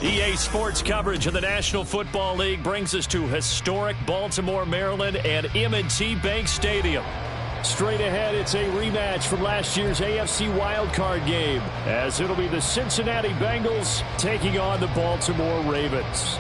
EA Sports coverage of the National Football League brings us to historic Baltimore, Maryland and M&T Bank Stadium. Straight ahead, it's a rematch from last year's AFC wildcard game, as it'll be the Cincinnati Bengals taking on the Baltimore Ravens.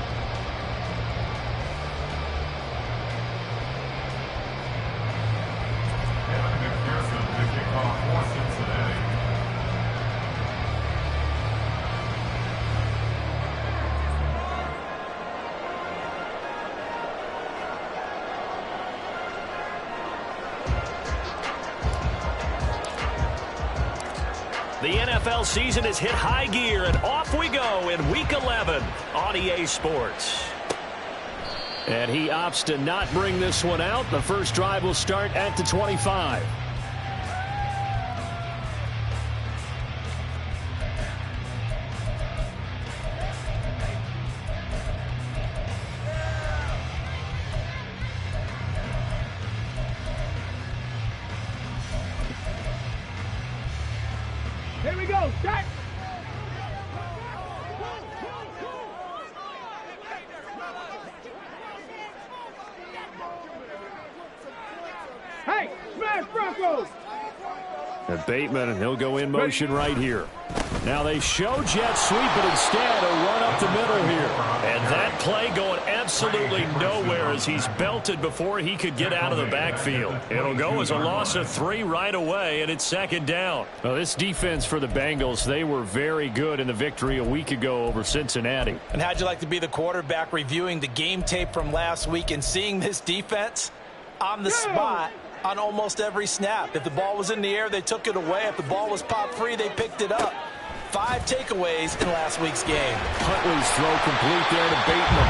The NFL season has hit high gear, and off we go in Week 11 on EA Sports. And he opts to not bring this one out. The first drive will start at the 25. Here we go, start! Hey, smash Broncos! And Bateman, and he'll go in motion right here. Now they show jet sweep, but instead a run up the middle here. And that play going absolutely nowhere as he's belted before he could get out of the backfield. It'll go as a loss of 3 right away, and it's second down. Well, this defense for the Bengals, they were very good in the victory a week ago over Cincinnati. And how'd you like to be the quarterback reviewing the game tape from last week and seeing this defense on the spot on almost every snap? If the ball was in the air, they took it away. If the ball was popped free, they picked it up. 5 takeaways in last week's game. Huntley's throw complete there to Bateman.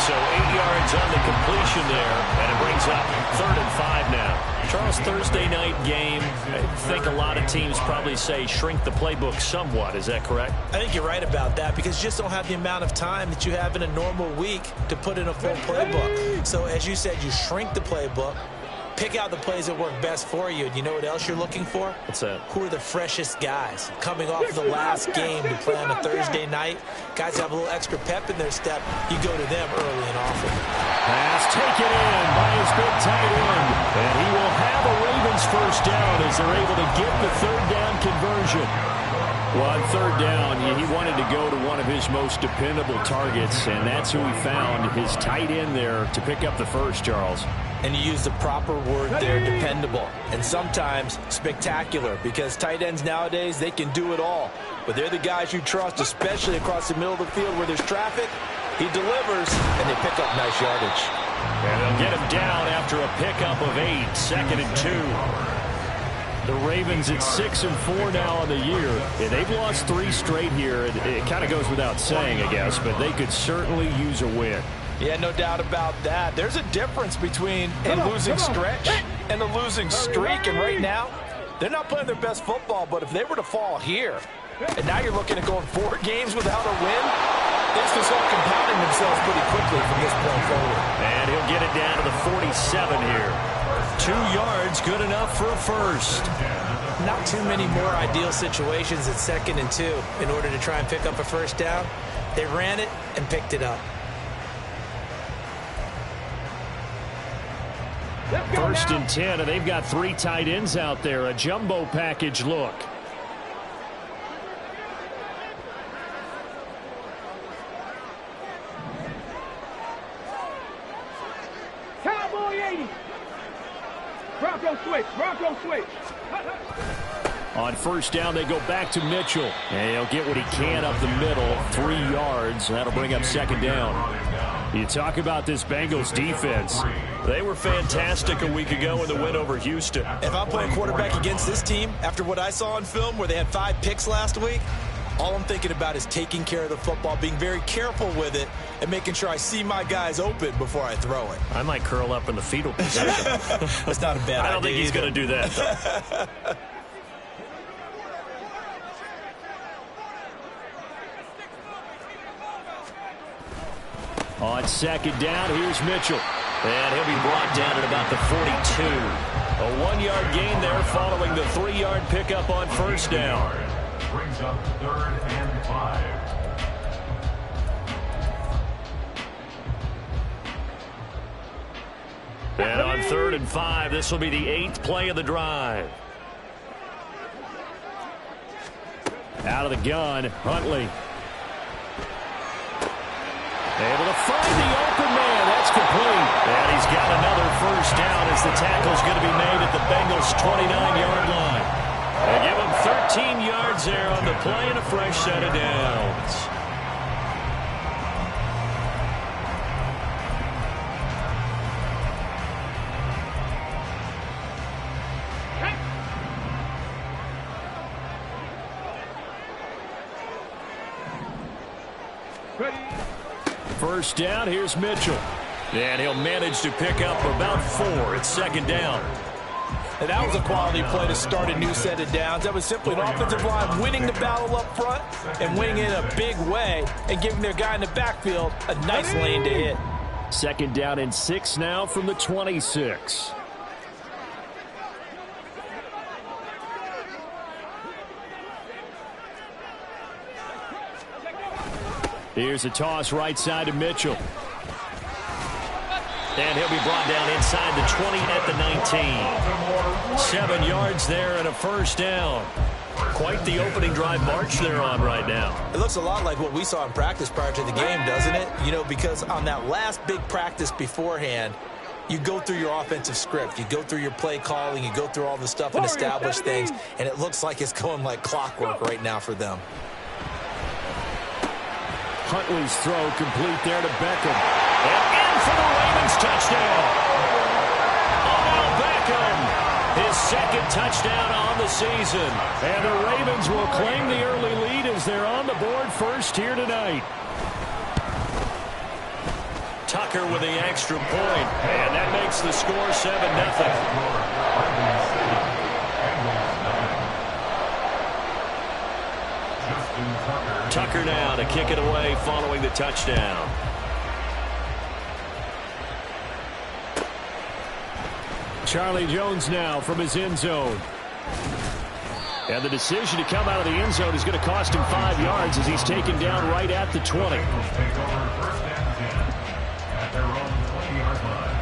So 8 yards on the completion there, and it brings up 3rd and 5 now. Charles, Thursday night game, I think a lot of teams probably say shrink the playbook somewhat. Is that correct? I think you're right about that because you just don't have the amount of time that you have in a normal week to put in a full playbook. So as you said, you shrink the playbook. Pick out the plays that work best for you. And you know what else you're looking for? What's that? Who are the freshest guys coming off the last game to play on a Thursday night? Guys have a little extra pep in their step. You go to them early and often. Pass taken in by his big tight end. And he will have a Ravens first down as they're able to get the 3rd down conversion. Well, on 3rd down, he wanted to go to one of his most dependable targets, and that's who he found, his tight end there, to pick up the first, Charles. And you use the proper word there, dependable. And sometimes spectacular, because tight ends nowadays, they can do it all. But they're the guys you trust, especially across the middle of the field where there's traffic. He delivers, and they pick up nice yardage. And they'll get him down after a pickup of 8, 2nd and 2. The Ravens at 6-4 now on the year. Yeah, they've lost 3 straight here. It kind of goes without saying, I guess, but they could certainly use a win. Yeah, no doubt about that. There's a difference between a losing stretch and a losing streak. And right now, they're not playing their best football. But if they were to fall here, and now you're looking at going 4 games without a win, things can start compounding themselves pretty quickly from this point forward. And he'll get it down to the 47 here. 2 yards, good enough for a first. Not too many more ideal situations at 2nd and 2 in order to try and pick up a first down. They ran it and picked it up. 1st and 10, and they've got 3 tight ends out there. A jumbo package look. Cowboy 80. Bronco switch. Bronco switch. On 1st down, they go back to Mitchell. And he'll get what he can up the middle, 3 yards. That'll bring up 2nd down. You talk about this Bengals defense. They were fantastic a week ago in the win over Houston. If I'm playing quarterback against this team, after what I saw on film where they had 5 picks last week, all I'm thinking about is taking care of the football, being very careful with it, and making sure I see my guys open before I throw it. I might curl up in the fetal position. That's not a bad idea. I don't think he's going to do that, though. On second down, here's Mitchell. And he'll be brought down at about the 42. A 1-yard gain there following the 3-yard pickup on first down. Brings up 3rd and 5. And on 3rd and 5, this will be the 8th play of the drive. Out of the gun, Huntley. Able to find the open man. That's complete. And he's got another first down as the tackle's going to be made at the Bengals' 29-yard line. They give him 13 yards there on the play and a fresh set of downs. First down, here's Mitchell. And he'll manage to pick up about 4. It's second down. And that was a quality play to start a new set of downs. That was simply an offensive line winning the battle up front and winning it in a big way and giving their guy in the backfield a nice lane to hit. Second down and 6 now from the 26. Here's a toss right side to Mitchell. And he'll be brought down inside the 20 at the 19. 7 yards there and a first down. Quite the opening drive march they're on right now. It looks a lot like what we saw in practice prior to the game, doesn't it? You know, because on that last big practice beforehand, you go through your offensive script. You go through your play calling. You go through all the stuff and establish things. And it looks like it's going like clockwork right now for them. Huntley's throw complete there to Beckham. And in for the Ravens touchdown. Odell Beckham, his second touchdown on the season. And the Ravens will claim the early lead as they're on the board first here tonight. Tucker with the extra point, and that makes the score 7-0. Tucker now to kick it away following the touchdown. Charlie Jones now from his end zone. And the decision to come out of the end zone is going to cost him 5 yards as he's taken down right at the 20. At their own 20-yard line.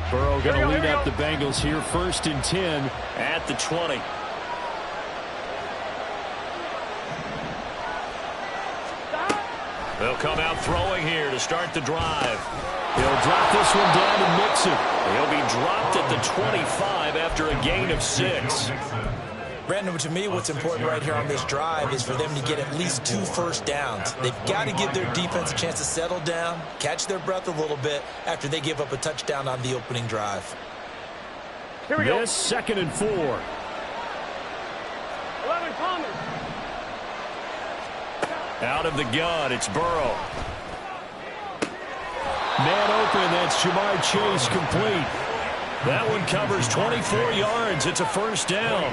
Burrow going to lead up the Bengals here, 1st and 10 at the 20. They'll come out throwing here to start the drive. He'll drop this one down and mix it. He'll be dropped at the 25 after a gain of 6. Brandon, to me, what's important right here on this drive is for them to get at least 2 first downs. They've got to give their defense a chance to settle down, catch their breath a little bit after they give up a touchdown on the opening drive. Here we go. This 2nd and 4. 11 Thomas. Out of the gun, it's Burrow. Man open, that's Jamar Chase complete. That one covers 24 yards. It's a first down.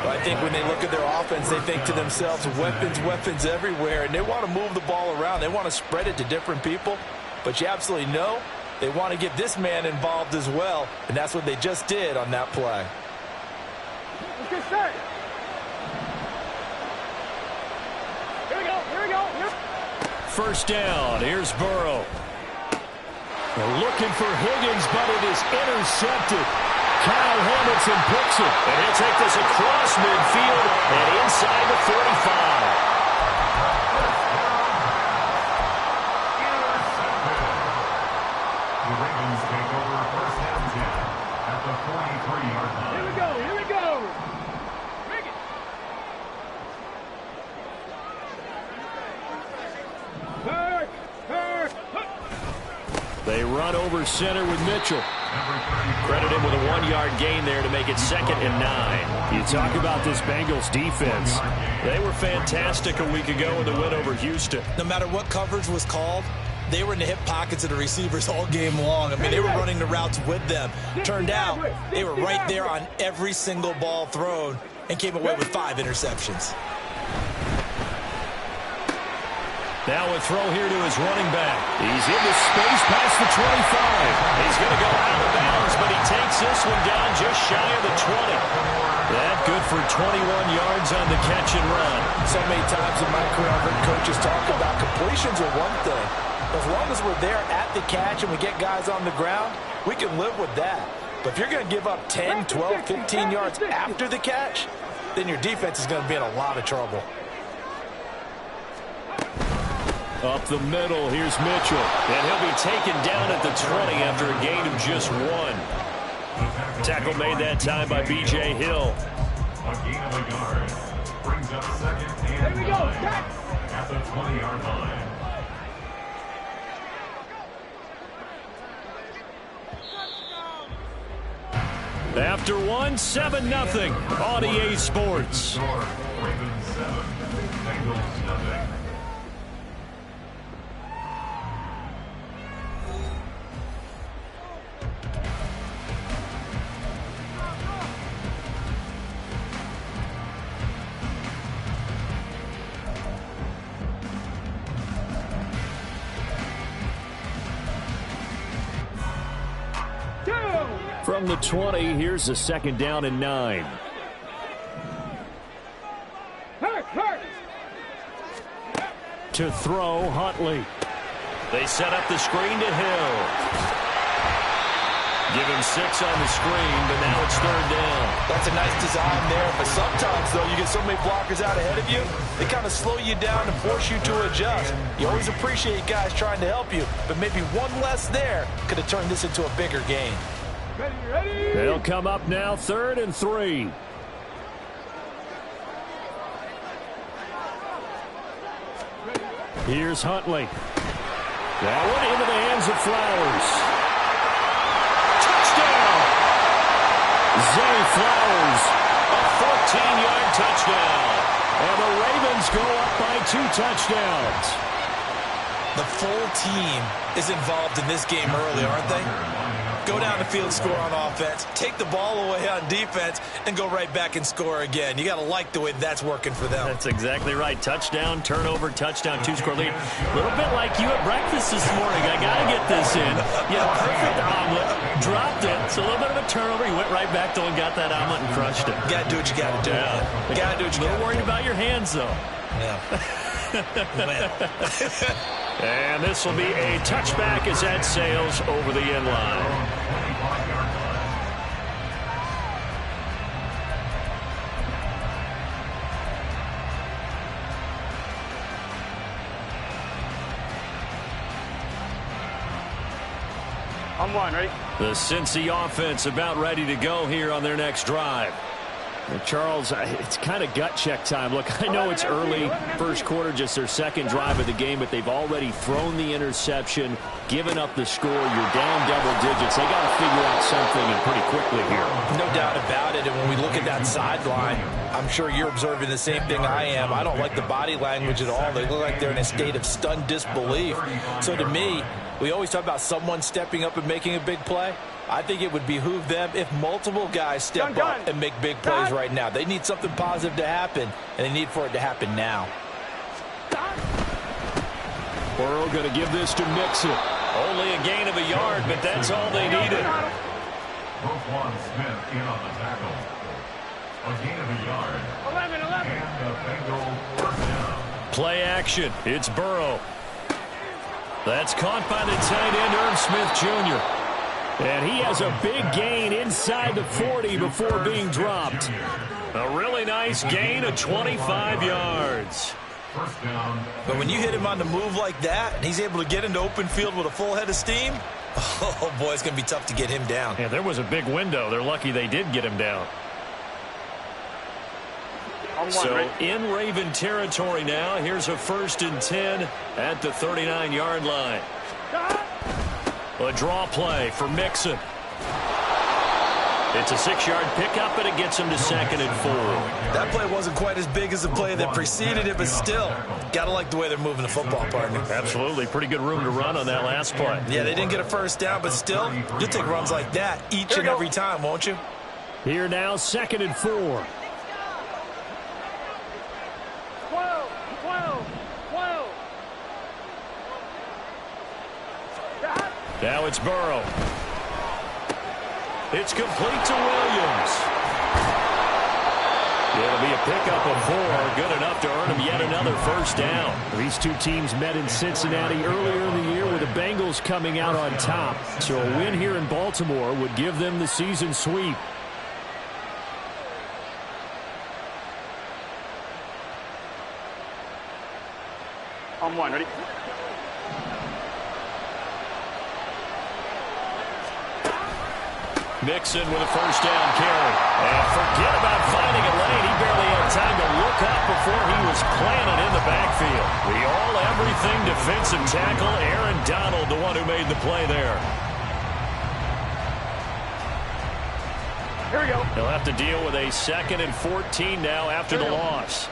But I think when they look at their offense, they think to themselves, weapons everywhere, and they want to move the ball around. They want to spread it to different people. But you absolutely know they want to get this man involved as well, and that's what they just did on that play. Let's get set. Here we go. Here we go. Here. First down. Here's Burrow. They're looking for Higgins, but it is intercepted. Kyle Hamilton picks it. And he'll take this across midfield and inside the 45. They run over center with Mitchell. Credit him with a 1-yard gain there to make it 2nd and 9. You talk about this Bengals defense. They were fantastic a week ago in the win over Houston. No matter what coverage was called, they were in the hip pockets of the receivers all game long. I mean, they were running the routes with them. Turned out, they were right there on every single ball thrown and came away with 5 interceptions. Now a throw here to his running back. He's into space past the 25. He's going to go out of bounds, but he takes this one down just shy of the 20. That good for 21 yards on the catch and run. So many times in my career, I've heard coaches talk about completions are one thing. As long as we're there at the catch and we get guys on the ground, we can live with that. But if you're going to give up 10, 12, 15 yards after the catch, then your defense is going to be in a lot of trouble. Up the middle, here's Mitchell. And he'll be taken down at the 20 after a gain of just 1. Tackle made that time by B.J. Hill. A gain of a yard. Brings up 2nd and 9 at the 20-yard line. After 1, 7-0 on EA Sports. Ravens 7, Bengals nothing. From the 20, here's a 2nd down and 9. To throw, Huntley. They set up the screen to Hill. Give him 6 on the screen, but now it's 3rd down. That's a nice design there, but sometimes, though, you get so many blockers out ahead of you, they kind of slow you down and force you to adjust. You always appreciate guys trying to help you, but maybe one less there could have turned this into a bigger game. Ready. They'll come up now, 3rd and 3. Here's Huntley. That one into the hands of Flowers. Touchdown! Zay Flowers, a 14-yard touchdown. And the Ravens go up by 2 touchdowns. The full team is involved in this game early, aren't they? Go down the field, score on offense, take the ball away on defense, and go right back and score again. You got to like the way that's working for them. That's exactly right. Touchdown, turnover, touchdown, 2-score lead. A little bit like you at breakfast this morning. I got to get this in. Yeah, perfect omelet. Dropped it. It's a little bit of a turnover. You went right back to and got that omelet and crushed it. You got to do what you got to do. Yeah. You got to do what you got to do. A little worried about your hands, though. Yeah. And this will be a touchback as that sails over the end line. On 1, ready? The Cincy offense about ready to go here on their next drive. And Charles, it's kind of gut check time. Look, I know it's early, first quarter, just their 2nd drive of the game, but they've already thrown the interception, given up the score. You're down double digits. They got to figure out something and pretty quickly here. No doubt about it. And when we look at that sideline, I'm sure you're observing the same thing I am. I don't like the body language at all. They look like they're in a state of stunned disbelief. So to me, we always talk about someone stepping up and making a big play. I think it would behoove them if multiple guys step up and make big plays right now. They need something positive to happen, and they need for it to happen now. Burrow going to give this to Mixon. Only a gain of a yard, but that's all they needed. Roquan Smith in on the tackle. A gain of a yard. 11. And the Bengal 1st down. Play action. It's Burrow. That's caught by the tight end, Irv Smith Jr. And he has a big gain inside the 40 before being dropped. A really nice gain of 25 yards. 1st down. But when you hit him on the move like that, and he's able to get into open field with a full head of steam, oh, boy, it's going to be tough to get him down. Yeah, there was a big window. They're lucky they did get him down. So in Raven territory now, here's a 1st and 10 at the 39-yard line. A draw play for Mixon. It's a 6-yard pickup, and it gets him to 2nd and 4. That play wasn't quite as big as the play that preceded it, but still, got to like the way they're moving the football, partner. Absolutely. Pretty good room to run on that last play. Yeah, they didn't get a first down, but still, you'll take runs like that each and every time, won't you? Here now, 2nd and 4. 12. Now it's Burrow. It's complete to Williams. It'll be a pickup of 4, good enough to earn him yet another first down. These two teams met in Cincinnati earlier in the year with the Bengals coming out on top. So a win here in Baltimore would give them the season sweep. On 1, ready? Mixon with a first down carry. And forget about finding a lane. He barely had time to look up before he was planted in the backfield. The all-everything defensive tackle, Aaron Donald, the one who made the play there. Here we go. He'll have to deal with a 2nd and 14 now after the loss.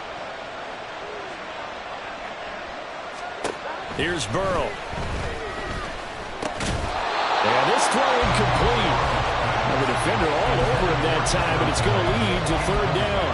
Here's Burrow. And this throw incomplete. The defender all over him that time, and it's going to lead to 3rd down.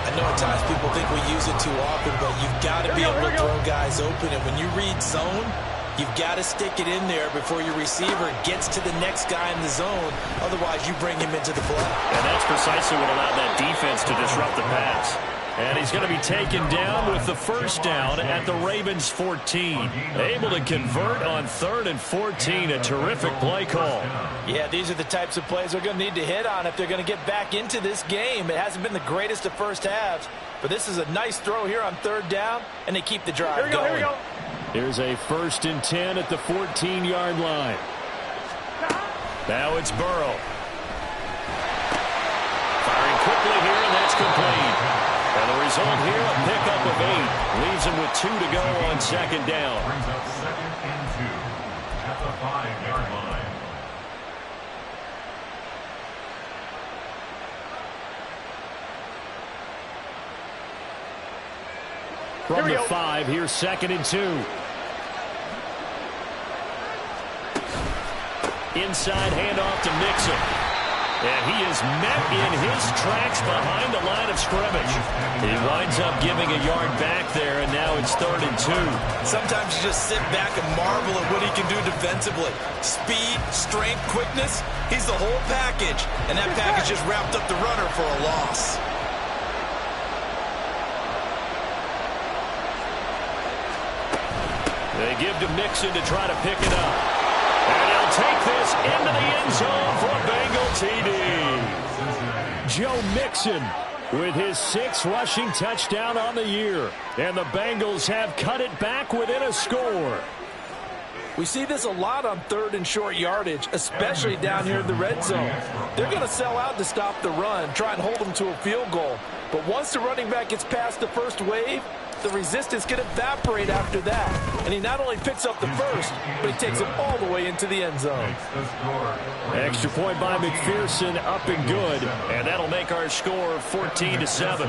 I know at times people think we use it too often, but you've got to be able to throw guys open. And when you read zone, you've got to stick it in there before your receiver gets to the next guy in the zone. Otherwise, you bring him into the play. And that's precisely what allowed that defense to disrupt the pass. And he's going to be taken down with the first down at the Ravens 14. Able to convert on 3rd and 14. A terrific play call. Yeah, these are the types of plays they're going to need to hit on if they're going to get back into this game. It hasn't been the greatest of first halves, but this is a nice throw here on 3rd down, and they keep the drive going. Here we go. Here's a 1st and 10 at the 14-yard line. Now it's Burrow. Firing quickly here, and that's complete. And the result here, a pickup of 8. Leaves him with 2 to go on 2nd down. Brings up 2nd and 2 at the 5-yard line. From the 5, here's 2nd and 2. Inside handoff to Mixon. And he is met in his tracks behind the line of scrimmage. He winds up giving a yard back there, and now it's 3rd and 2. Sometimes you just sit back and marvel at what he can do defensively. Speed, strength, quickness, he's the whole package. And that package just wrapped up the runner for a loss. They give to Mixon to try to pick it up. And he'll take this into the end zone for a Bengal TD. Joe Mixon with his 6th rushing touchdown on the year. And the Bengals have cut it back within a score. We see this a lot on 3rd and short yardage, especially down here in the red zone. They're going to sell out to stop the run, try and hold them to a field goal. But once the running back gets past the first wave, the resistance can evaporate after that. And he not only picks up the first, but he takes it all the way into the end zone. Extra point by McPherson, up and good. And that'll make our score 14-7.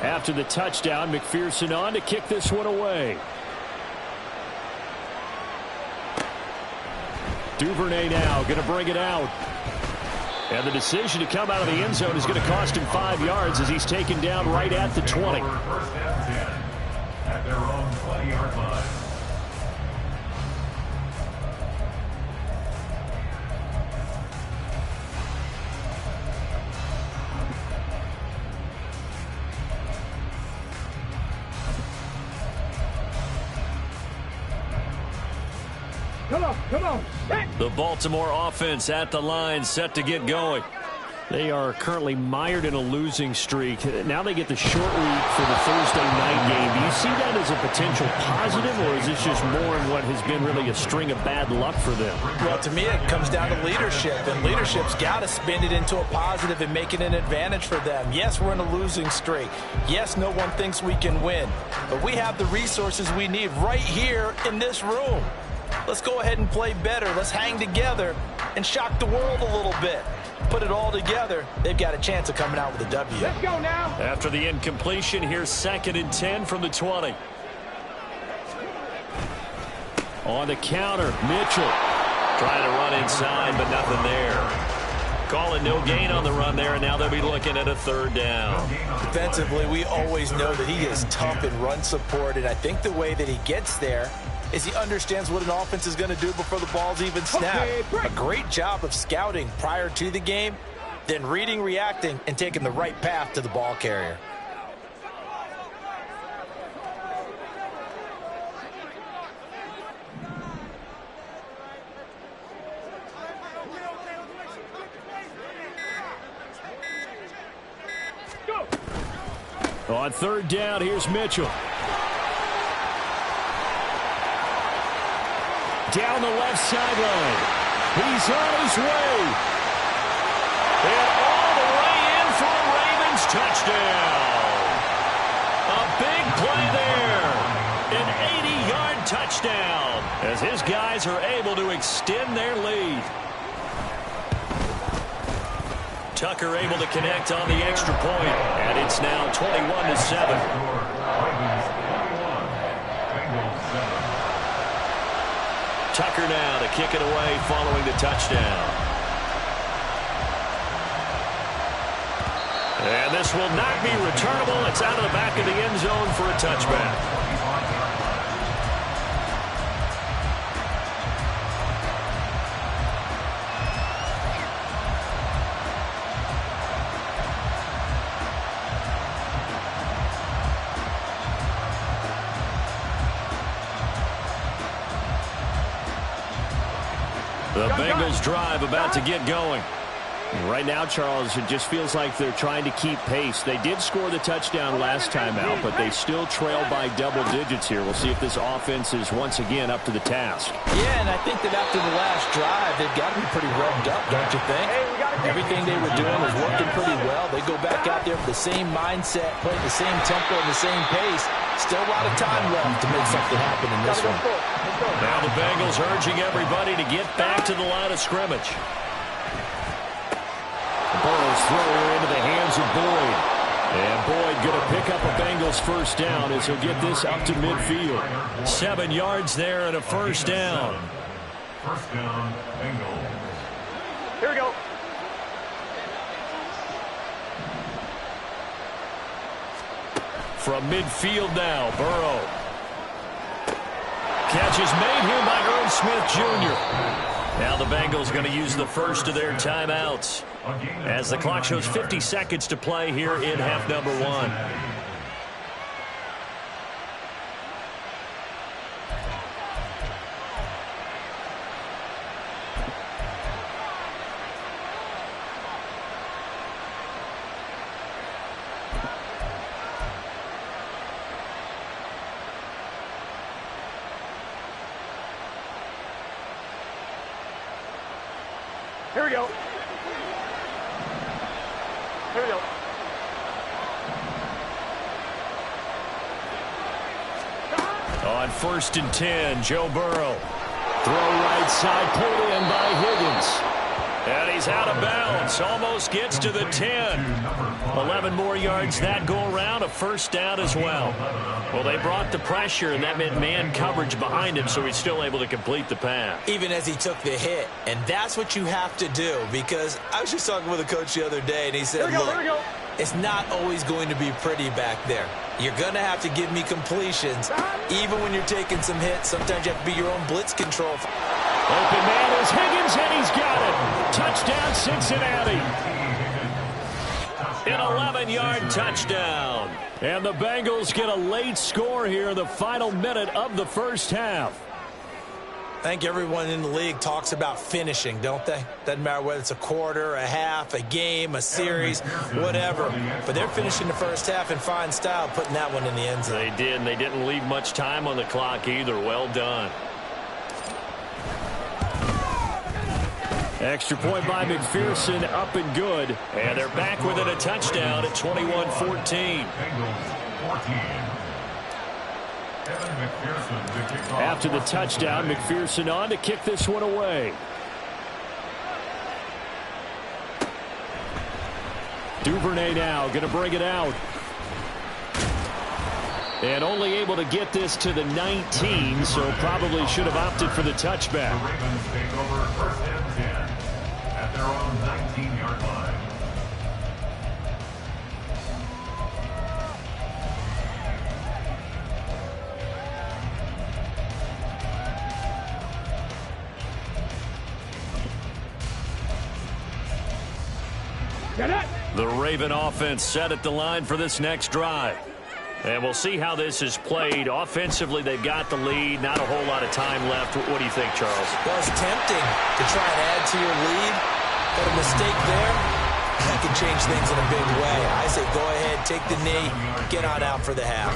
After the touchdown, McPherson on to kick this one away. Duvernay now going to bring it out. And the decision to come out of the end zone is going to cost him 5 yards as he's taken down right at the 20. First and 10 at their own 20-yard line. Come on. The Baltimore offense at the line, set to get going. They are currently mired in a losing streak. Now they get the short week for the Thursday night game. Do you see that as a potential positive, or is this just more in what has been really a string of bad luck for them? Well, to me, it comes down to leadership, and leadership's got to spin it into a positive and make it an advantage for them. Yes, we're in a losing streak. Yes, no one thinks we can win, but we have the resources we need right here in this room. Let's go ahead and play better. Let's hang together and shock the world a little bit. Put it all together, they've got a chance of coming out with a W. Let's go now. After the incompletion, here's 2nd and 10 from the 20. On the counter, Mitchell. Trying to run inside, but nothing there. Calling no gain on the run there, and now they'll be looking at a 3rd down. Defensively, we always know that he is tough in run support, and I think the way that he gets there is he understands what an offense is going to do before the ball's even snapped. A great job of scouting prior to the game, then reading, reacting, and taking the right path to the ball carrier. On 3rd down, here's Mitchell. Down the left sideline. He's on his way. And all the way in for a Ravens touchdown. A big play there. An 80-yard touchdown as his guys are able to extend their lead. Tucker able to connect on the extra point, and it's now 21-7. Tucker now to kick it away following the touchdown. And this will not be returnable. It's out of the back of the end zone for a touchback. The Bengals drive about to get going. Right now, Charles, it just feels like they're trying to keep pace. They did score the touchdown last time out, but they still trail by double digits here. We'll see if this offense is once again up to the task. Yeah, and I think that after the last drive, they've got to be pretty revved up, don't you think? Everything they were doing was working pretty well. They go back out there with the same mindset, playing the same tempo and the same pace. Still a lot of time left to make something happen in this one. Now the Bengals urging everybody to get back to the line of scrimmage. Burrow's throw into the hands of Boyd. And Boyd going to pick up a Bengals 1st down as he'll get this up to midfield. 7 yards there and a 1st down. 1st down, Bengals. Here we go. From midfield now, Burrow. Catch is made here by Earl Smith Jr. Now the Bengals going to use the first of their timeouts as the clock shows 50 seconds to play here in half number 1. Here we go. Here we go. On 1st and 10, Joe Burrow. Throw right side, pulled in by Higgins. And he's out of bounds. Almost gets to the 10. 11 more yards that go around. A 1st down as well. Well, they brought the pressure, and that meant man coverage behind him, so he's still able to complete the pass. Even as he took the hit. And that's what you have to do, because I was just talking with a coach the other day, and he said, look, it's not always going to be pretty back there. You're going to have to give me completions. Even when you're taking some hits, sometimes you have to be your own blitz control. Open man is Higgins, and he's got it. Touchdown, Cincinnati. An 11-yard touchdown. And the Bengals get a late score here in the final minute of the 1st half. I think everyone in the league talks about finishing, don't they? Doesn't matter whether it's a quarter, a half, a game, a series, whatever. But they're finishing the 1st half in fine style, putting that one in the end zone. They did, and they didn't leave much time on the clock either. Well done. Extra point by McPherson, up and good. And they're back within a touchdown at 21-14. After the touchdown, McPherson on to kick this one away. Duvernay now going to bring it out. And only able to get this to the 19, so probably should have opted for the touchback. The Ravens take over first and 10 at their own 19-yard line. The Raven offense set at the line for this next drive. And we'll see how this is played. Offensively, they've got the lead. Not a whole lot of time left. What do you think, Charles? Well, it's tempting to try and add to your lead, but a mistake there, that can change things in a big way. I say go ahead, take the knee, get on out for the half.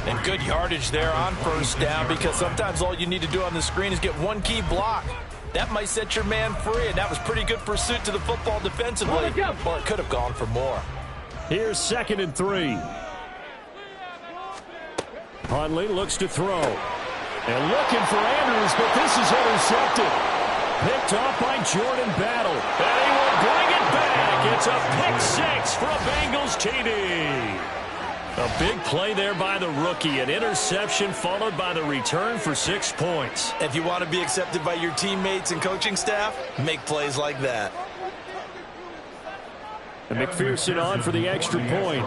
And good yardage there on first down, because sometimes all you need to do on the screen is get one key block. That might set your man free, and that was pretty good pursuit to the football defensively, or it could have gone for more. Here's 2nd and 3. Huntley looks to throw. And looking for Andrews, but this is intercepted. Picked off by Jordan Battle. And he will bring it back. It's a pick 6 for a Bengals TD. A big play there by the rookie. An interception followed by the return for 6 points. If you want to be accepted by your teammates and coaching staff, make plays like that. And McPherson on for the extra point.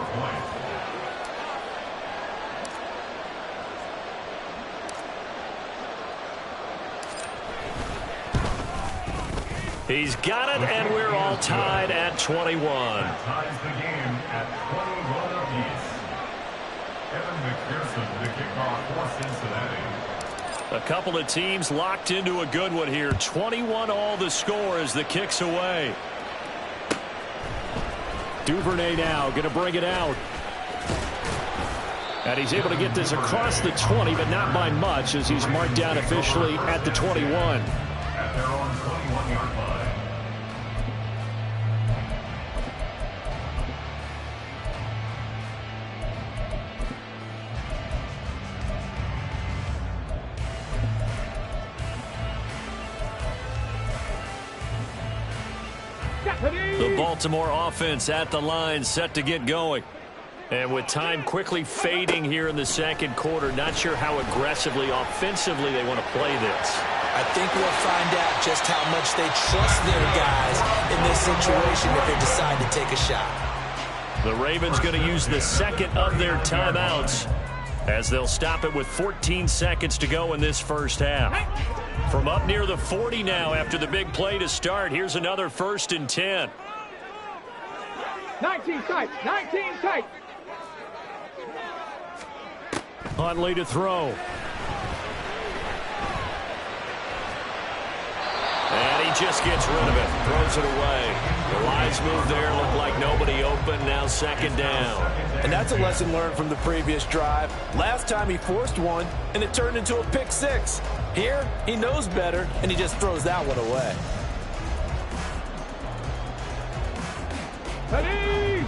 He's got it, and we're all tied at 21. Ties the game at 21 apiece. Evan McPherson, the kickoff for Cincinnati. A couple of teams locked into a good one here. 21 all the score as the kick's away. Duvernay now going to bring it out. And he's able to get this across the 20, but not by much, as he's marked down officially at the 21. At their own 21-yard line. The Baltimore offense at the line, set to get going. And with time quickly fading here in the second quarter, not sure how aggressively, offensively they want to play this. I think we'll find out just how much they trust their guys in this situation if they decide to take a shot. The Ravens going to use the second of their timeouts as they'll stop it with 14 seconds to go in this first half. From up near the 40 now after the big play to start, here's another 1st and 10. 19 tight, 19 tight. Huntley to throw. And he just gets rid of it. Throws it away. The lines move there. Looked like nobody open. Now 2nd down. And that's a lesson learned from the previous drive. Last time he forced one, and it turned into a pick 6. Here, he knows better, and he just throws that one away.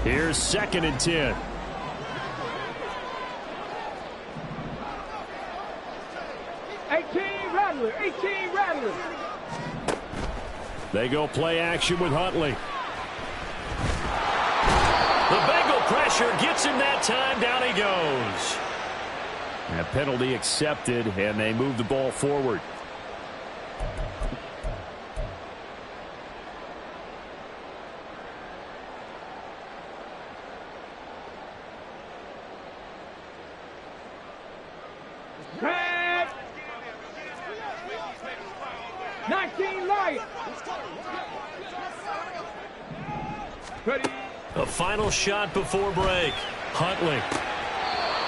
Here's 2nd and 10. Rattler, 18 Rattler. They go play action with Huntley. The Bengal pressure gets him that time. Down he goes. A penalty accepted, and they move the ball forward. Red. 19 Lions. Ready. A final shot before break. Huntley.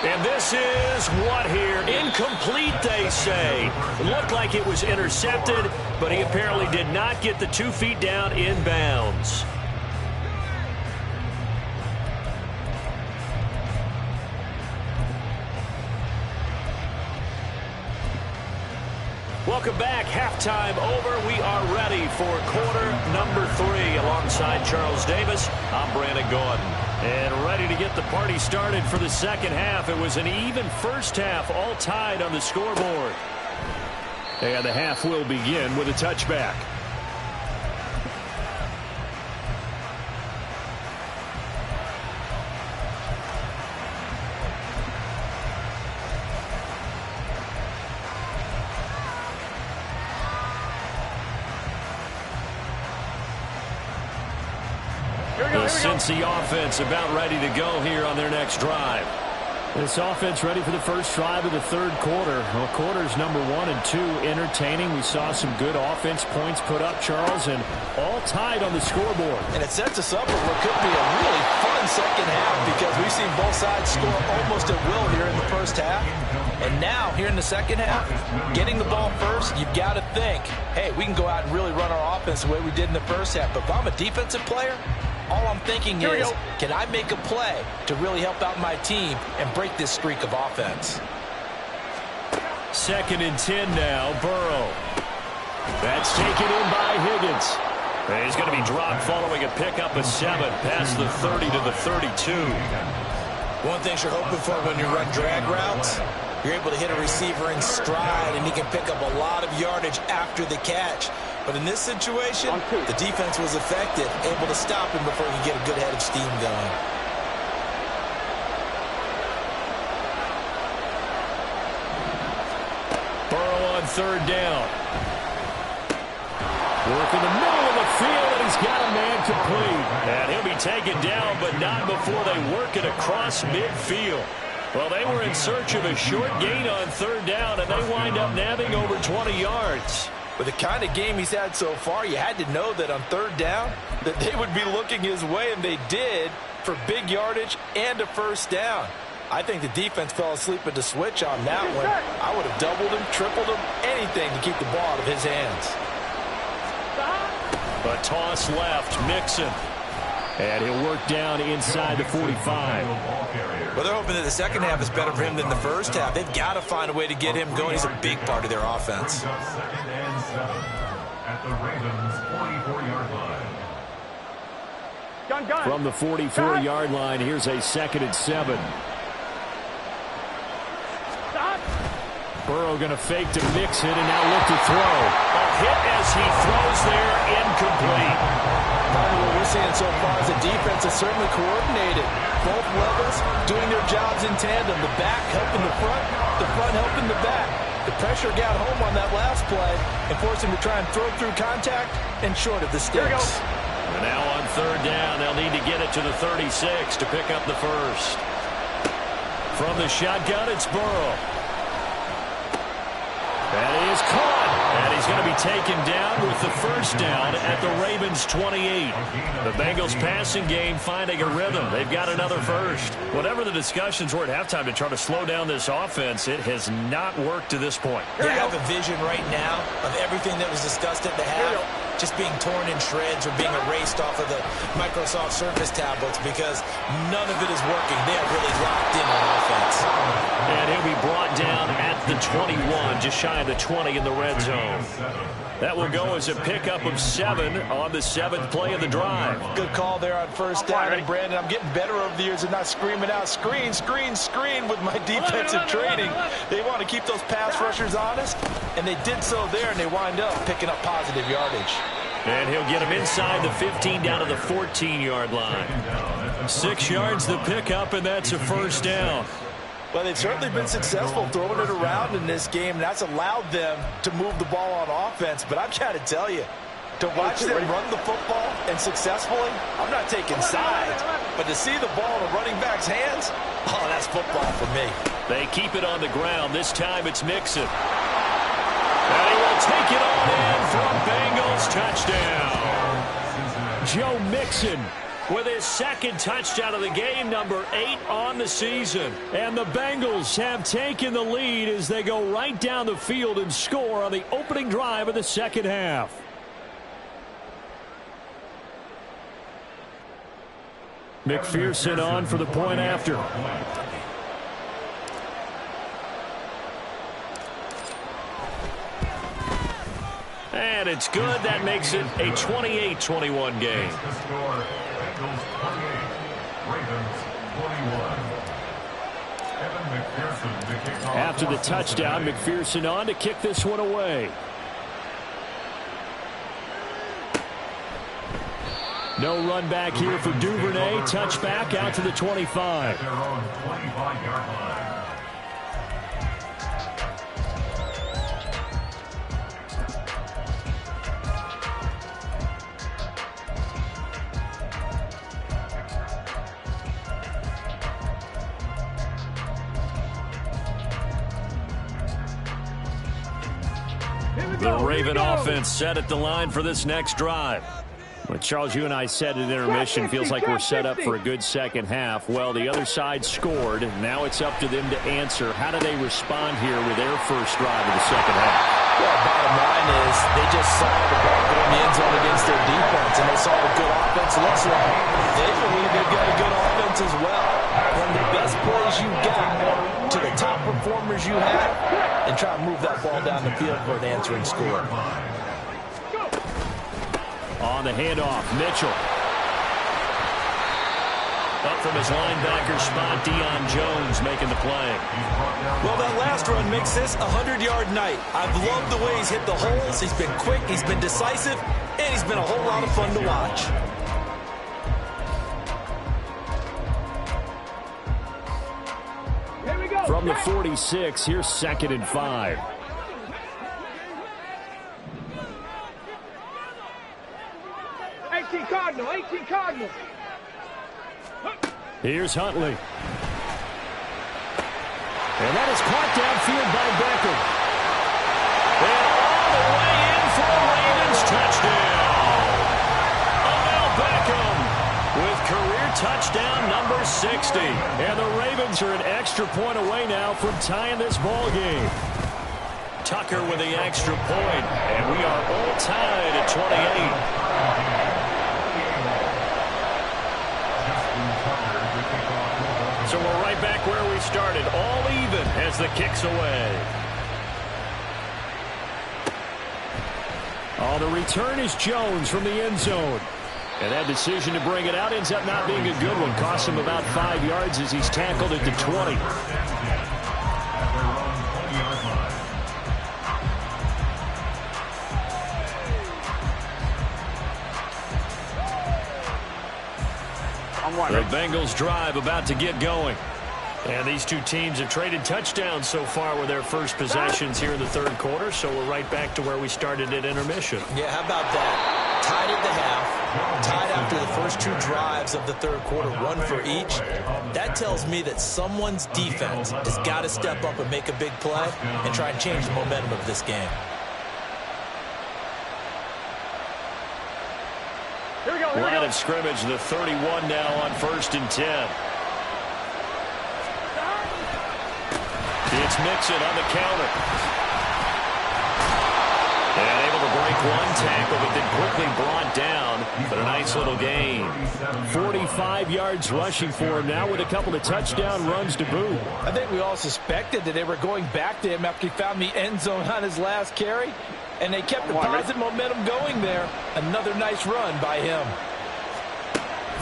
And this is what here? Incomplete, they say. It looked like it was intercepted, but he apparently did not get the 2 feet down in bounds. Welcome back. Halftime over. We are ready for quarter number 3. Alongside Charles Davis, I'm Brandon Gordon. And ready to get the party started for the second half. It was an even first half, all tied on the scoreboard. And the half will begin with a touchback. The Cincy offense about ready to go here on their next drive. This offense ready for the first drive of the third quarter. Well, quarters number 1 and 2 entertaining. We saw some good offense points put up, Charles, and all tied on the scoreboard. And it sets us up for what could be a really fun second half because we've seen both sides score almost at will here in the first half. And now, here in the second half, getting the ball first, you've got to think, hey, we can go out and really run our offense the way we did in the first half. But if I'm a defensive player, all I'm thinking is, can I make a play to really help out my team and break this streak of offense? 2nd and 10 now, Burrow. That's taken in by Higgins. And he's going to be dropped following a pickup of 7 past the 30 to the 32. One thing you're hoping for when you run drag routes, you're able to hit a receiver in stride, and he can pick up a lot of yardage after the catch. But in this situation, the defense was effective, able to stop him before he get a good head of steam going. Burrow on 3rd down. Work in the middle of the field, and he's got a man complete. And he'll be taken down, but not before they work it across midfield. Well, they were in search of a short gain on 3rd down, and they wind up nabbing over 20 yards. With the kind of game he's had so far, you had to know that on 3rd down that they would be looking his way, and they did, for big yardage and a first down. I think the defense fell asleep at the switch on that one. I would have doubled him, tripled him, anything to keep the ball out of his hands. A toss left, Mixon. And he'll work down inside the 45. Well, they're hoping that the second half is better for him than the first half. They've got to find a way to get him going. He's a big part of their offense. 2nd and 7 at the Ravens' 44-yard line. From the 44-yard line, here's a 2nd and 7. Burrow going to fake to Mixon and now look to throw. A hit as he throws there, incomplete. Part of what we're seeing so far is the defense is certainly coordinated. Both levels doing their jobs in tandem. The back helping the front helping the back. The pressure got home on that last play and forced him to try and throw through contact and short of the sticks. And now on 3rd down, they'll need to get it to the 36 to pick up the first. From the shotgun, it's Burrow. That is caught, and he's going to be taken down with the first down at the Ravens' 28. The Bengals passing game finding a rhythm. They've got another first. Whatever the discussions were at halftime to try to slow down this offense, it has not worked to this point. Yeah, I have a vision right now of everything that was discussed at the half just being torn in shreds or being erased off of the Microsoft Surface tablets because none of it is working. They are really locked in on offense. And he'll be brought down at the 21, just shy of the 20 in the red zone. That will go as a pickup of 7 on the 7th play of the drive. Good call there on first down. And Brandon, I'm getting better over the years and not screaming out, screen, screen, screen with my defensive training. They want to keep those pass rushers honest, and they did so there, and they wind up picking up positive yardage. And he'll get him inside the 15 down to the 14-yard line. 6 yards the pickup, and that's a first down. Well, they've certainly been successful throwing it around in this game, and that's allowed them to move the ball on offense. But I've got to tell you, to watch them run the football and successfully, I'm not taking sides, but to see the ball in a running back's hands, oh, that's football for me. They keep it on the ground. This time it's Mixon. And he will take it on in for a Bengals touchdown. Joe Mixon with his 2nd touchdown of the game, number 8 on the season. And the Bengals have taken the lead as they go right down the field and score on the opening drive of the second half. McPherson on for the point after. And it's good. That makes it a 28-21 game. Ravens 21. Evan McPherson to kick off. After the touchdown, McPherson on to kick this one away. No run back here for Duvernay. Touchback out to the 25. At their own 25-yard line. The Raven offense set at the line for this next drive. Well, Charles, you and I said at intermission, feels like we're set up for a good second half. Well, the other side scored. Now it's up to them to answer. How do they respond here with their first drive of the second half? Well, bottom line is they just saw the ball go in the end zone against their defense, and they saw what good offense looks like. They believe they've got a good offense as well. One of the best plays you got to the top performers you have, and try to move that ball down the field for an answering score. On the handoff, Mitchell. Up from his linebacker spot, Deion Jones making the play. Well, that last run makes this a 100-yard night. I've loved the way he's hit the holes. He's been quick, he's been decisive, and he's been a whole lot of fun to watch. Here we go. From the 46, here's 2nd and 5. Cardinal, 18 Cardinal. Here's Huntley. And that is caught downfield by Beckham. And all the way in for a Ravens touchdown. Odell Beckham with career touchdown number 60. And the Ravens are an extra point away now from tying this ball game. Tucker with the extra point, and we are all tied at 28. So we're right back where we started, all even as the kick's away. Oh, the return is Jones from the end zone. And that decision to bring it out ends up not being a good one. Cost him about 5 yards as he's tackled at the 20. The Bengals drive about to get going. And these two teams have traded touchdowns so far with their first possessions here in the third quarter, so we're right back to where we started at intermission. Yeah, how about that? Tied at the half, tied after the first two drives of the third quarter, one for each. That tells me that someone's defense has got to step up and make a big play and try and change the momentum of this game. Line of scrimmage, the 31 now on 1st and 10. It's Mixon on the counter. And able to break one tackle, but then quickly brought down. But a nice little gain. 45 yards rushing for him now with a couple of touchdown runs to boot. I think we all suspected that they were going back to him after he found the end zone on his last carry. And they kept the positive momentum going there. Another nice run by him.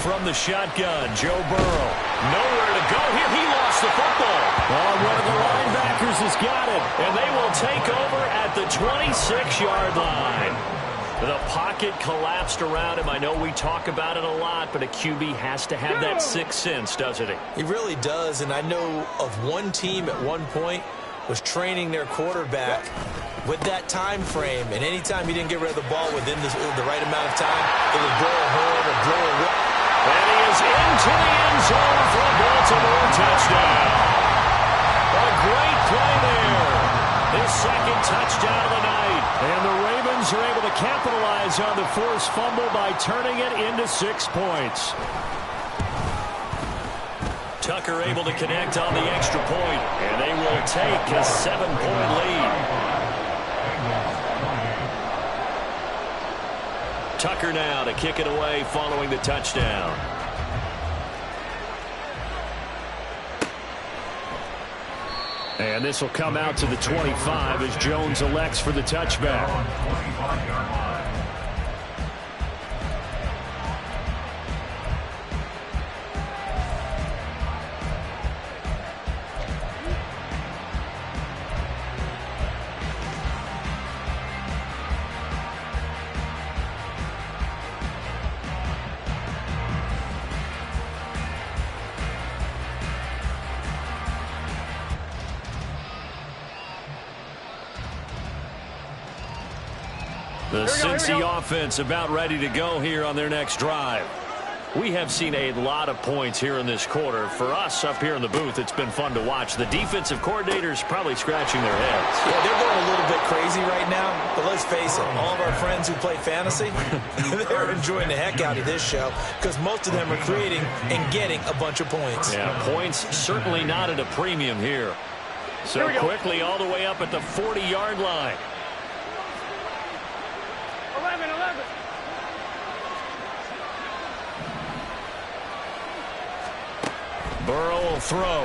From the shotgun, Joe Burrow. Nowhere to go here. He lost the football. Oh, one of the linebackers has got it. And they will take over at the 26-yard line. The pocket collapsed around him. I know we talk about it a lot, but a QB has to have that sixth sense, doesn't he? He really does. And I know of one team at one point was training their quarterback with that time frame, and anytime he didn't get rid of the ball within the right amount of time, it would blow a horn or blow a rip. And he is into the end zone for a Baltimore touchdown. A great play there. His second touchdown of the night. And the Ravens are able to capitalize on the forced fumble by turning it into 6 points. Tucker able to connect on the extra point, and they will take a 7-point lead. Tucker now to kick it away following the touchdown. And this will come out to the 25 as Jones elects for the touchback. The Cincy offense about ready to go here on their next drive. We have seen a lot of points here in this quarter. For us up here in the booth, it's been fun to watch. The defensive coordinators probably scratching their heads. Yeah, they're going a little bit crazy right now, but let's face it, all of our friends who play fantasy, they're enjoying the heck out of this show because most of them are creating and getting a bunch of points. Yeah, points certainly not at a premium here. So quickly all the way up at the 40-yard line. 11. Burrow will throw.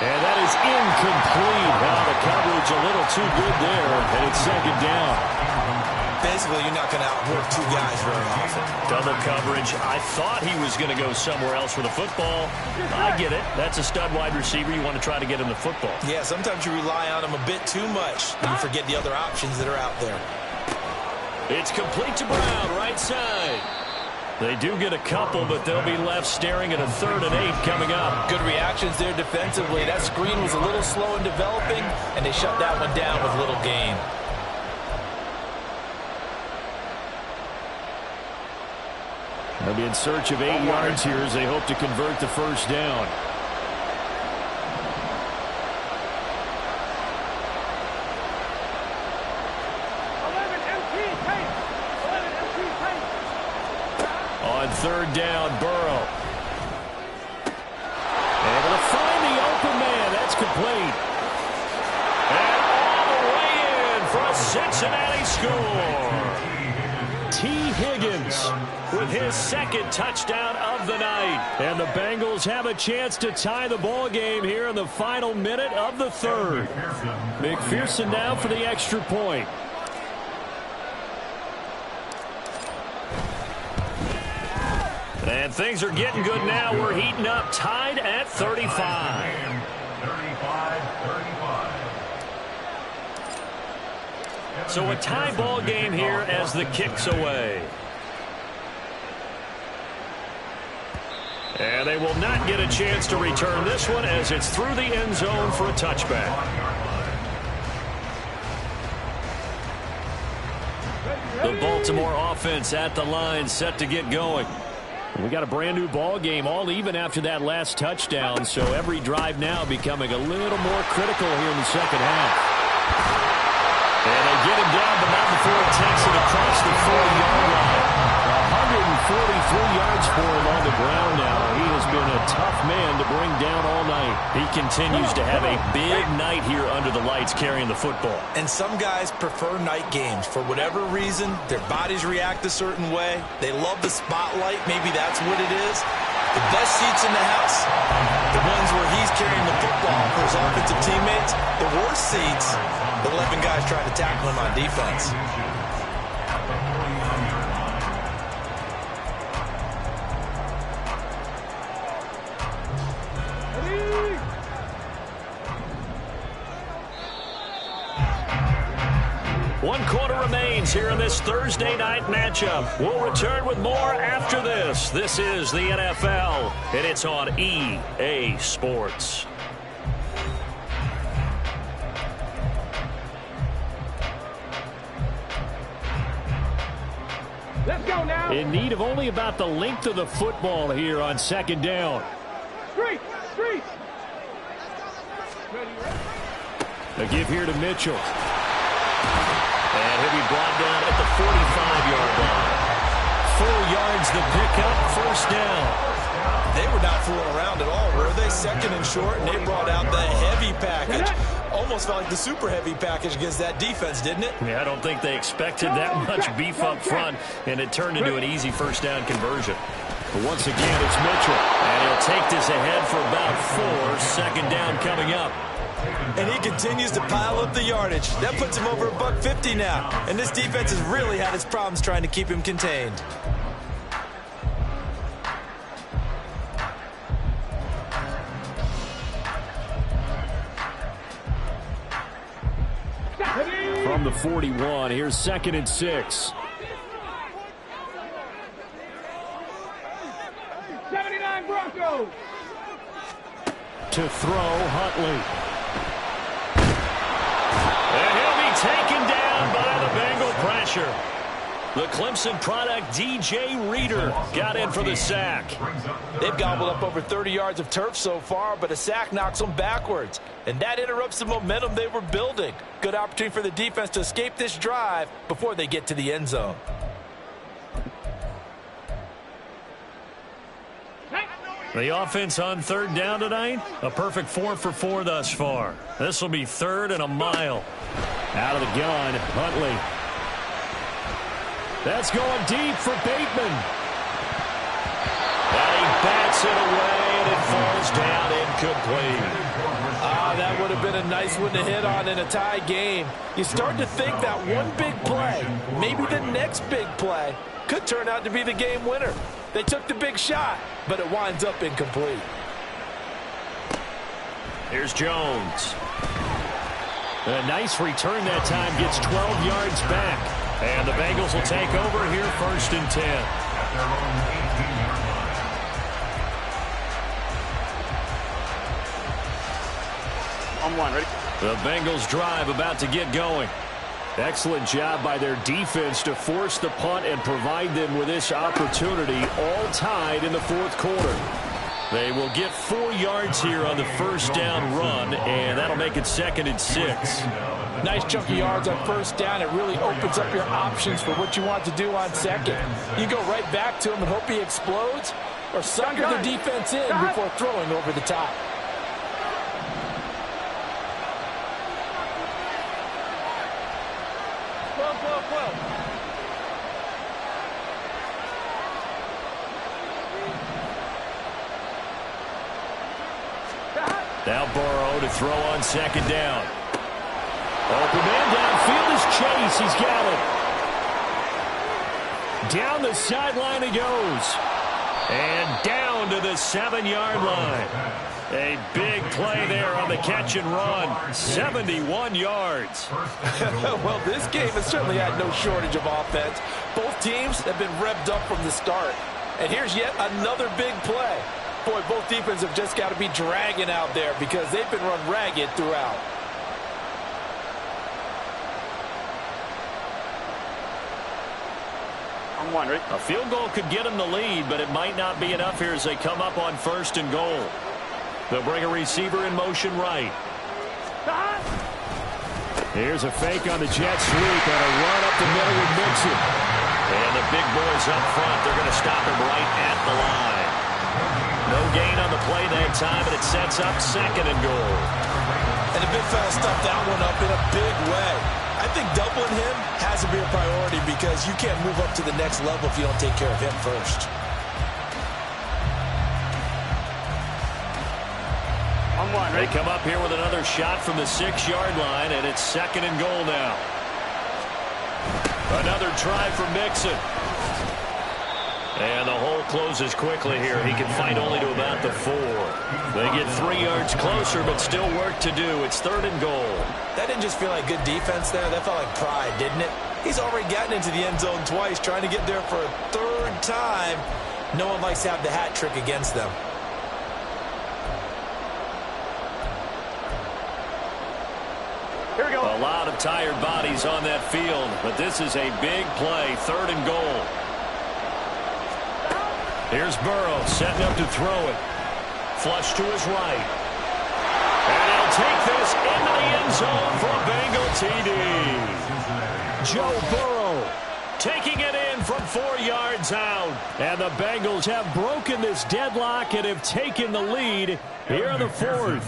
And that is incomplete. Now the coverage a little too good there, and it's second down. Basically, you're not going to outwork two guys very often. Double coverage. I thought he was going to go somewhere else with the football. I get it. That's a stud wide receiver. You want to try to get him the football. Yeah, sometimes you rely on him a bit too much, and you forget the other options that are out there. It's complete to Brown, right side. They do get a couple, but they'll be left staring at a 3rd and 8 coming up. Good reactions there defensively. That screen was a little slow in developing, and they shut that one down with little gain. They'll be in search of 8 yards here as they hope to convert the first down. On 3rd down, Burrow. Able to find the open man. That's complete. And all the way in for a Cincinnati score. T. Higgins with his 2nd touchdown of the night. And the Bengals have a chance to tie the ball game here in the final minute of the 3rd. McPherson now for the extra point. And things are getting good now. We're heating up, tied at 35. 35-35. So a tie ball game here as the kick's away. And they will not get a chance to return this one as it's through the end zone for a touchback. The Baltimore offense at the line, set to get going. We got a brand new ball game, all even after that last touchdown, so every drive now becoming a little more critical here in the second half. And they get him down, but not before it takes it across the 40-yard line. 143 yards for him on the ground now. He has been a tough man to bring down all night. He continues to have a big night here under the lights carrying the football. And some guys prefer night games. For whatever reason, their bodies react a certain way. They love the spotlight. Maybe that's what it is. The best seats in the house, the ones where he's carrying the football for his offensive teammates. The worst seats, the 11 guys trying to tackle him on defense. One quarter remains here in this Thursday night matchup. We'll return with more after this. This is the NFL, and it's on EA Sports. Let's go now. In need of only about the length of the football here on 2nd down. Street. A give here to Mitchell. And he'll be brought down at the 45-yard line. 4 yards the pickup, first down. They were not fooling around at all, were they? 2nd and short, and they brought out the heavy package. Almost felt like the super heavy package against that defense, didn't it? Yeah, I don't think they expected that much beef up front, and it turned into an easy first down conversion. But once again, it's Mitchell, and he'll take this ahead for about 4. 2nd down coming up. And he continues to pile up the yardage. That puts him over $150 now. And this defense has really had its problems trying to keep him contained. From the 41, here's 2nd and 6. 79 Broncos. To throw, Huntley. And he'll be taken down pressure. The Clemson product, DJ Reader, got in for the sack. They've gobbled up over 30 yards of turf so far, but a sack knocks them backwards. And that interrupts the momentum they were building. Good opportunity for the defense to escape this drive before they get to the end zone. The offense on third down tonight, a perfect 4 for 4 thus far. This will be 3rd and a mile. Out of the gun, Huntley. That's going deep for Bateman. And he bats it away, and it falls down incomplete. That would have been a nice one to hit on in a tie game. You start to think that one big play, maybe the next big play, could turn out to be the game winner. They took the big shot, but it winds up incomplete. Here's Jones. A nice return that time, gets 12 yards back. And the Bengals will take over here, 1st and 10. At their own 18-yard line. On one, ready? The Bengals drive about to get going. Excellent job by their defense to force the punt and provide them with this opportunity, all tied in the 4th quarter. They will get 4 yards here on the 1st down run, and that'll make it 2nd and 6. Nice chunk of yards on 1st down. It really opens up your options for what you want to do on 2nd. You go right back to him and hope he explodes, or sucker the defense in before throwing over the top. Now Burrow to throw on 2nd down. Open man downfield is Chase. He's got it. Down the sideline he goes. And down to the 7-yard line. A big play there on the catch and run. 71 yards. Well, this game has certainly had no shortage of offense. Both teams have been revved up from the start. And here's yet another big play. Boy, both defenses have just got to be dragging out there because they've been run ragged throughout. On one, ready? A field goal could get them the lead, but it might not be enough here as they come up on 1st and goal. They'll bring a receiver in motion right. Here's a fake on the jet sweep and a run up the middle with Mixon. And the big boys up front, they're going to stop him right at the line. No gain on the play that time, and it sets up 2nd and goal. And the big fella stuffed that one up in a big way. I think doubling him has to be a priority because you can't move up to the next level if you don't take care of him first. On one, They ready? come up here with another shot from the 6-yard line, and it's 2nd and goal now. Another try for Mixon. And the hole closes quickly here. He can fight only to about the 4. They get 3 yards closer, but still work to do. It's 3rd and goal. That didn't just feel like good defense there. That felt like pride, didn't it? He's already gotten into the end zone twice, trying to get there for a 3rd time. No one likes to have the hat trick against them. Here we go. A lot of tired bodies on that field, but this is a big play. 3rd and goal. Here's Burrow setting up to throw it. Flush to his right. And he'll take this into the end zone for a Bengal TD. Joe Burrow taking it in from 4 yards out. And the Bengals have broken this deadlock and have taken the lead here in the 4th.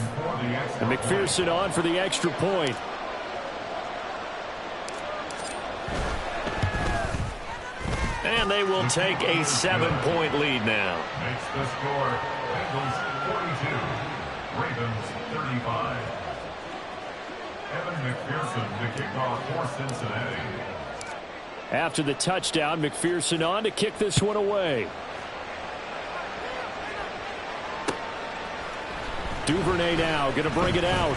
And McPherson on for the extra point. And they will take a 7-point lead now. Makes the score Bengals 42, Ravens 35. Evan McPherson to kick off for Cincinnati. After the touchdown, McPherson on to kick this one away. Duvernay now going to bring it out.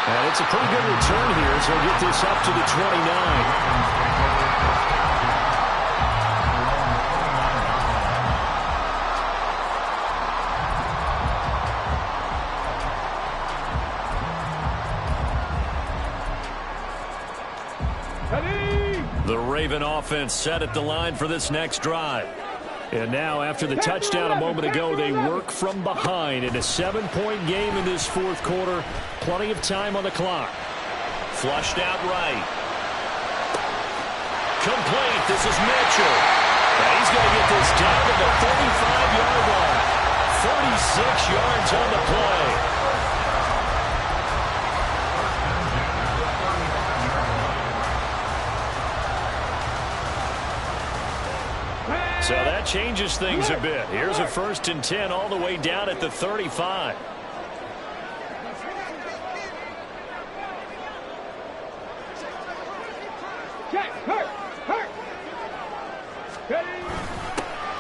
And it's a pretty good return here, so he'll get this up to the 29. Raven offense set at the line for this next drive. And now, after the touchdown a moment ago, they work from behind in a 7-point game in this fourth quarter. Plenty of time on the clock. Flushed out right. Complete. This is Mitchell. And he's going to get this down to the 35-yard line. 36 yards on the play. So that changes things a bit. Here's a 1st and 10 all the way down at the 35.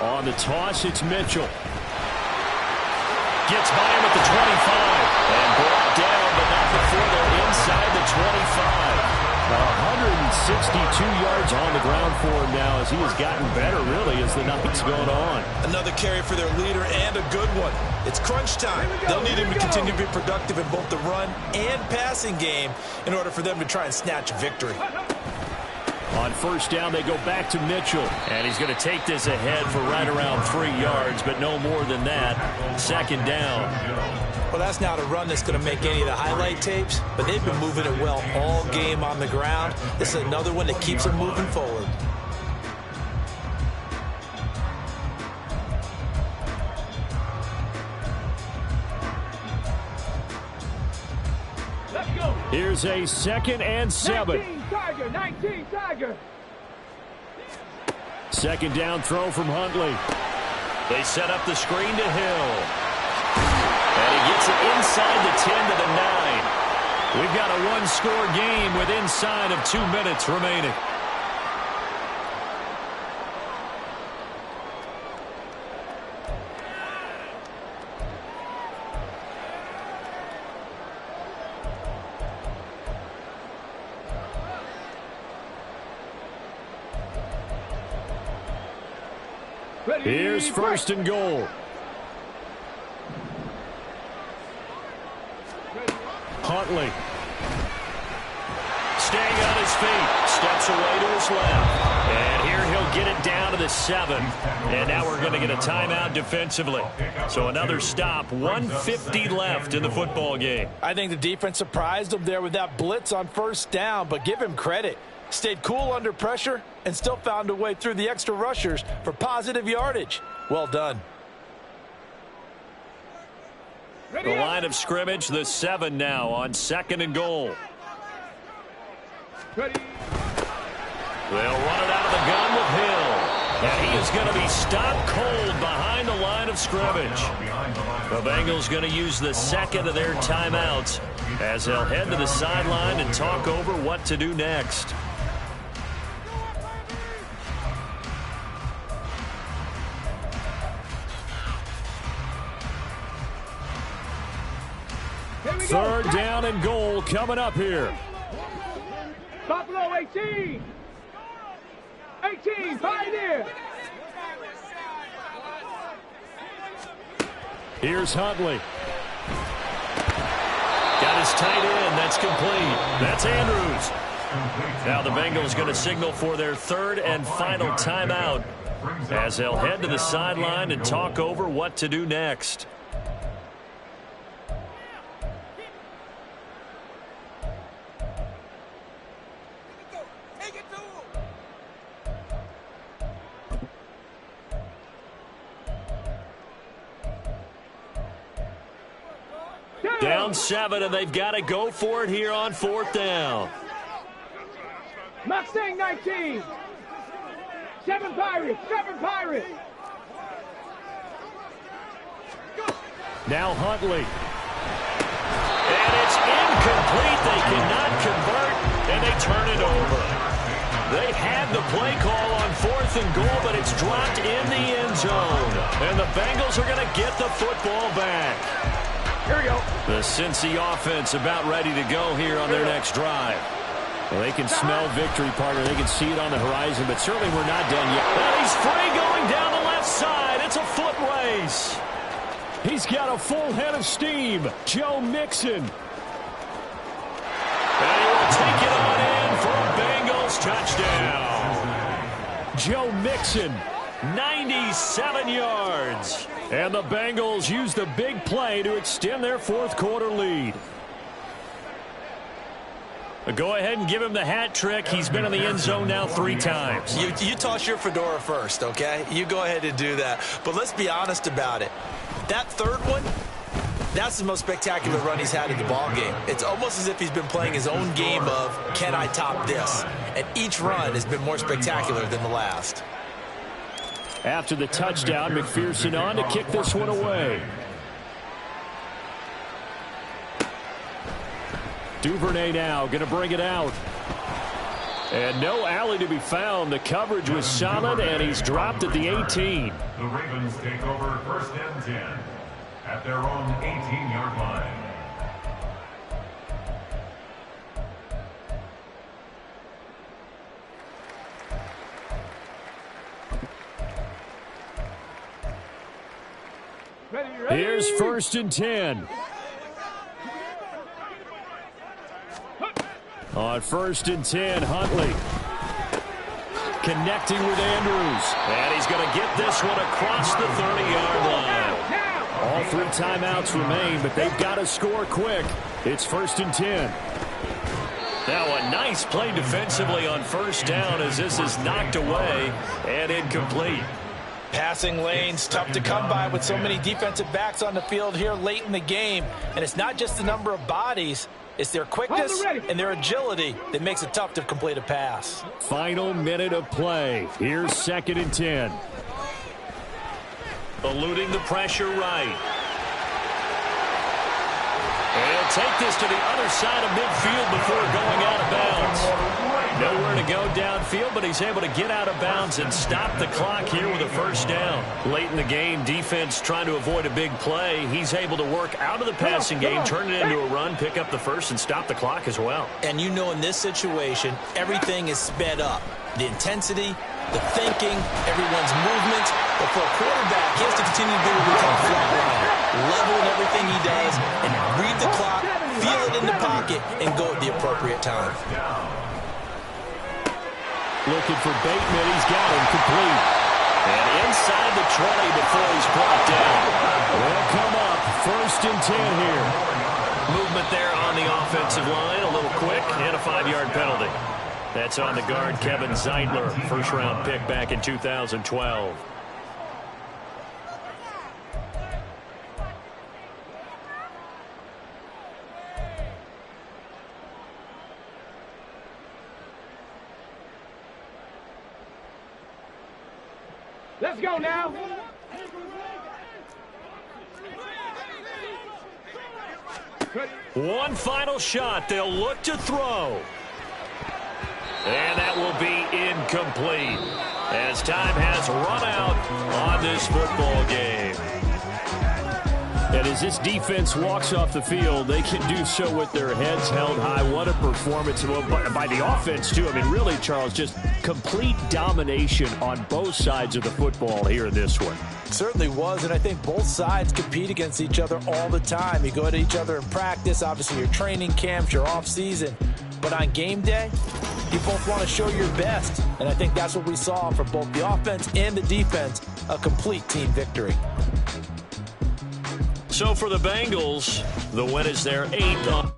On the toss, it's Mitchell. Gets by him at the 25. And brought down, but not before they're inside the 25. 162 yards on the ground for him now as he has gotten better, really, as the night's going on. Another carry for their leader and a good one. It's crunch time. They'll need him to continue to be productive in both the run and passing game in order for them to try and snatch a victory. On 1st down, they go back to Mitchell. And he's going to take this ahead for right around 3 yards, but no more than that. 2nd down. Well, that's not a run that's going to make any of the highlight tapes, but they've been moving it well all game on the ground. This is another one that keeps them moving forward. Here's a 2nd and 7. 19 Tiger. 2nd down throw from Huntley. They set up the screen to Hill. And he gets it inside the 10 to the 9. We've got a 1-score game with inside of 2 minutes remaining. Here's 1st and goal. Huntley. Staying on his feet. Steps away to his left. And here he'll get it down to the 7. And now we're going to get a timeout defensively. So another stop. 1:50 left in the football game. I think the defense surprised him there with that blitz on 1st down, but give him credit. Stayed cool under pressure and still found a way through the extra rushers for positive yardage. Well done. The line of scrimmage, the 7 now on 2nd and goal. They'll run it out of the gun with Hill. And he is going to be stopped cold behind the line of scrimmage. The Bengals going to use the 2nd of their timeouts as they'll head to the sideline and talk over what to do next. Third down and goal coming up here. Buffalo 18. 18, Pioneer. Here's Huntley. Got his tight end. That's complete. That's Andrews. Now the Bengals going to signal for their 3rd and final timeout as they'll head to the sideline and talk over what to do next. Down 7, and they've got to go for it here on 4th down. Mustang 19. 7 Pirates. 7 Pirates. Now Huntley. And it's incomplete. They cannot convert, and they turn it over. They had the play call on 4th and goal, but it's dropped in the end zone. And the Bengals are going to get the football back. Here we go. The Cincy offense about ready to go here on their next drive. Well, they can smell victory, partner. They can see it on the horizon, but certainly we're not done yet. And he's free going down the left side. It's a foot race. He's got a full head of steam. Joe Mixon. And he will take it on in for a Bengals touchdown. Joe Mixon, 97 yards. And the Bengals use the big play to extend their fourth quarter lead. Go ahead and give him the hat trick. He's been in the end zone now 3 times. You toss your fedora first, okay? You go ahead and do that. But let's be honest about it. That third one, that's the most spectacular run he's had in the ball game. It's almost as if he's been playing his own game of, can I top this? And each run has been more spectacular than the last. After the touchdown, McPherson on to kick this one away. Duvernay now going to bring it out. And no alley to be found. The coverage was solid, and he's dropped at the 18. The Ravens take over 1st and 10 at their own 18-yard line. Here's 1st and 10. On 1st and 10, Huntley connecting with Andrews. And he's going to get this one across the 30-yard line. All 3 timeouts remain, but they've got to score quick. It's 1st and 10. Now a nice play defensively on 1st down as this is knocked away and incomplete. Passing lanes, tough to come by with so many defensive backs on the field here late in the game. And it's not just the number of bodies, it's their quickness and their agility that makes it tough to complete a pass. Final minute of play. Here's 2nd and 10. Eluding the pressure right. And he'll take this to the other side of midfield before going out of bounds. Nowhere to go downfield, but he's able to get out of bounds and stop the clock here with a 1st down. Late in the game, defense trying to avoid a big play. He's able to work out of the passing game, turn it into a run, pick up the 1st, and stop the clock as well. And you know in this situation, everything is sped up. The intensity, the thinking, everyone's movement. But for a quarterback, he has to continue to do what we call flat line. Level in everything he does and read the clock, feel it in the pocket, and go at the appropriate time. Looking for Bateman. He's got him complete. And inside the 20 before he's brought down. They'll come up 1st and 10 here. Movement there on the offensive line. A little quick and a 5-yard penalty. That's on the guard, Kevin Zeitler. 1st-round pick back in 2012. Let's go now. One final shot. They'll look to throw. And that will be incomplete as time has run out on this football game. And as this defense walks off the field, they can do so with their heads held high. What a performance by the offense, too. I mean, really, Charles, just complete domination on both sides of the football here in this one. It certainly was, and I think both sides compete against each other all the time. You go at each other in practice, obviously your training camps, your off-season. But on game day, you both want to show your best. And I think that's what we saw from both the offense and the defense, a complete team victory. So for the Bengals, the win is their 8th.